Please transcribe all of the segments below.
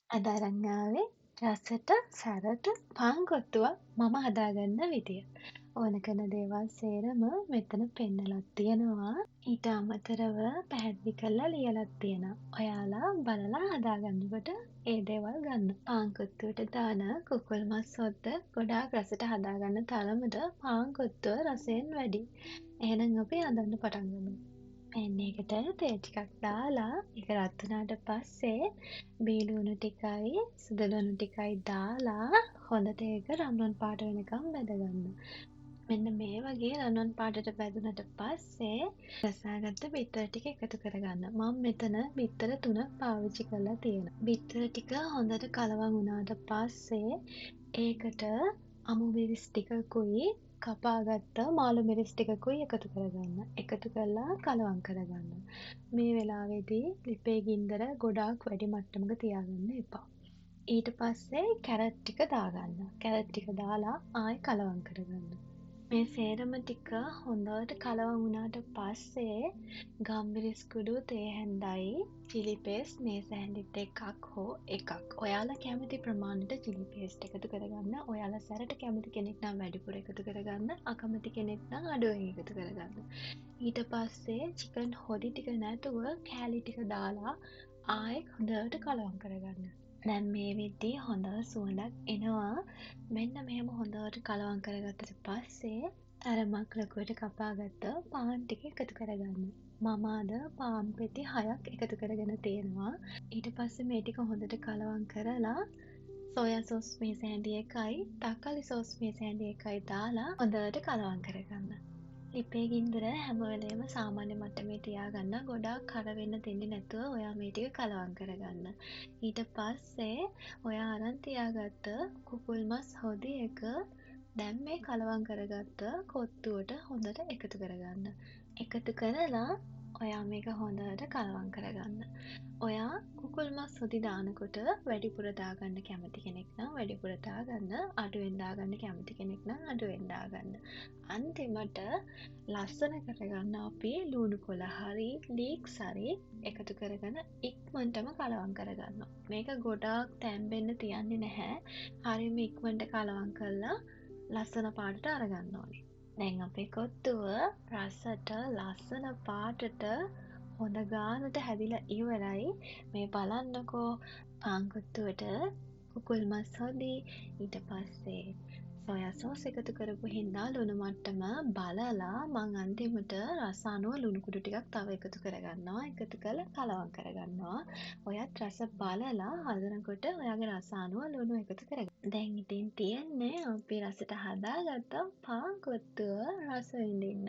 අද අරන් ආවේ රසට සැරට පාන් කොත්තුවක් මම හදාගන්න විදිය. ඕන කරන දේවල් සේරම මෙතන පෙන්නලත් තියෙනවා. ඊට අමතරව පැහැදිලි කරලා ලියලත් තියෙනවා. ඔයාලා බලලා හදාගන්නකොට ඒ දේවල් ගන්න. පාන් කොත්තුවට දාන කුකුල් මස් හොද්ද ගොඩාක් රසට හදාගන්න තරමට පාන් කොත්තුව රසයෙන් වැඩි. එහෙනම් අපි හදන්න පටන් ගමු. පැන් එකට තෙල් ටිකක් දාලා ඒක රත් වුණාට පස්සේ බීලුණු ටිකයි සුදු ලුණු ටිකයි දාලා හොඳට ඒක රන්වන් පාට වෙනකම් බැදගන්න. මෙන්න මේ වගේ රන්වන් පාටට බැදුනට පස්සේ ගසාගත්ත බිත්තර ටික එකතු කරගන්න. මම මෙතන බිත්තර 3ක් පාවිච්චි කරලා තියෙනවා. බිත්තර ටික හොඳට කලවම් වුණාට පස්සේ ඒකට අමු මිරිස් ටිකකුයි කපාගත්ත මාළු මිරිස් ටිකකුයි එකතු කරගන්න. එකතු කරලා කලවම් කරගන්න. මේ වෙලාවේදී ලිපේ ගින්දර ගොඩාක් වැඩි මට්ටමක තියාගන්න එපා. ඊට පස්සේ කැරට් ටික දාගන්න. කැරට් ටික දාලා ආයෙ කලවම් කරගන්න. මේ සේරම ටික හොඳට කලවම් වුණාට පස්සේ ගම්මිරිස් කුඩු තේ හැන්දයි චිලි පේස්ට් මේස හැන්දිත් එකක් හෝ එකක් ඔයාලා කැමති ප්‍රමාණයට චිලි පේස්ට් එකතු කරගන්න. ඔයාලා සැරට කැමති කෙනෙක් නම් වැඩිපුර එකතු කරගන්න. අකමැති කෙනෙක් නම් අඩුවෙන් එකතු කරගන්න. ඊට පස්සේ චිකන් හොදි ටික නැතුව කෑලි ටික දාලා ආයෙත් හොඳට කලවම් කරගන්න. දැන් මේ විදිහේ හොඳ සුවඳක් එනවා. මෙන්න මෙහෙම හොඳට කලවම් කරගත්තට පස්සේ තරමක් ලොකුවට කපාගත්ත පාන් ටික එකතු කරගන්න. මම අද පාන් පෙති 6ක් එකතු කරගෙන තියෙනවා. ඊට පස්සේ මේ ටික හොඳට කලවම් කරලා සෝයා සෝස් මේස හැඳි එකයි තක්කාලි සෝස් මේස හැඳි එකයි දාලා හොඳට කලවම් කරගන්න. ලිපේ ගින්දර හැම වෙලේම සාමාන්‍ය මට්ටමේ තියාගන්න. ගොඩාක් කර වෙන්න දෙන්නේ නැතුව ඔයා මේ ටික කලවම් කරගන්න. ඊට පස්සේ ඔයා අරන් තියාගත්ත කුකුල් මස් හොදි එක දැන් මේ කලවම් කරගත්ත කොත්තුවට හොඳට එකතු කරගන්න. එකතු කරලා ඔයා මේක හොඳට කලවම් කරගන්න. ඔයා කුකුල් මස් හොදි දානකොට වැඩිපුර දාගන්න කැමති කෙනෙක් නම් වැඩිපුර දාගන්න, අඩුවෙන් දාගන්න කැමති කෙනෙක් නම් අඩුවෙන් දාගන්න. අන්තිමට ලස්සන කරගන්න අපි ලුණු කොළ හරි ලීක්ස් හරි එකතු කරගෙන ඉක්මනටම කලවම් කරගන්නවා. මේක ගොඩාක් තැම්බෙන්න තියන්නේ නැහැ. හරියම ඉක්මනට කලවම් කරලා ලස්සන පාටට අරගන්න ඕනේ. දැන් අපේ කොත්තුව රසට ලස්සන පාටට හොඳ ගානට හැදිලා ඉවරයි. මේ බලන්නකෝ පාන් කොත්තුවට කුකුල් මස් හොදි ඊට පස්සේ සෝයා සෝස් එකතු කරපු හින්දා ලුණු මට්ටම බලලා මං අන්තිමට රස අනුව ලුණු කුඩු ටිකක් තව එකතු කරගන්නවා. එකතු කරලා කලවම් කරගන්නවා. ඔයත් රස බලලා හදනකොට ඔයාගේ රස අනුව ලුණු එකතු කරගන්න. දැන් ඉතින් තියෙන්නේ අපි රසට හදාගත්ත පාන් කොත්තුව රස විඳින්න.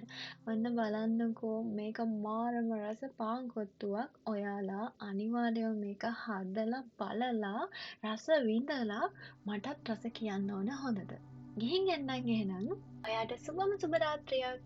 ඔන්න බලන්නකෝ මේක මාරම රස පාන් කොත්තුවක්. ඔයාලා අනිවාර්යයෙන් මේක හදලා බලලා රස විඳලා මටත් රස කියන්න ඕන හොඳද? ගිහින් එන්නම් එහෙනම්. ඔයාට සුබම සුබ රාත්‍රියක්.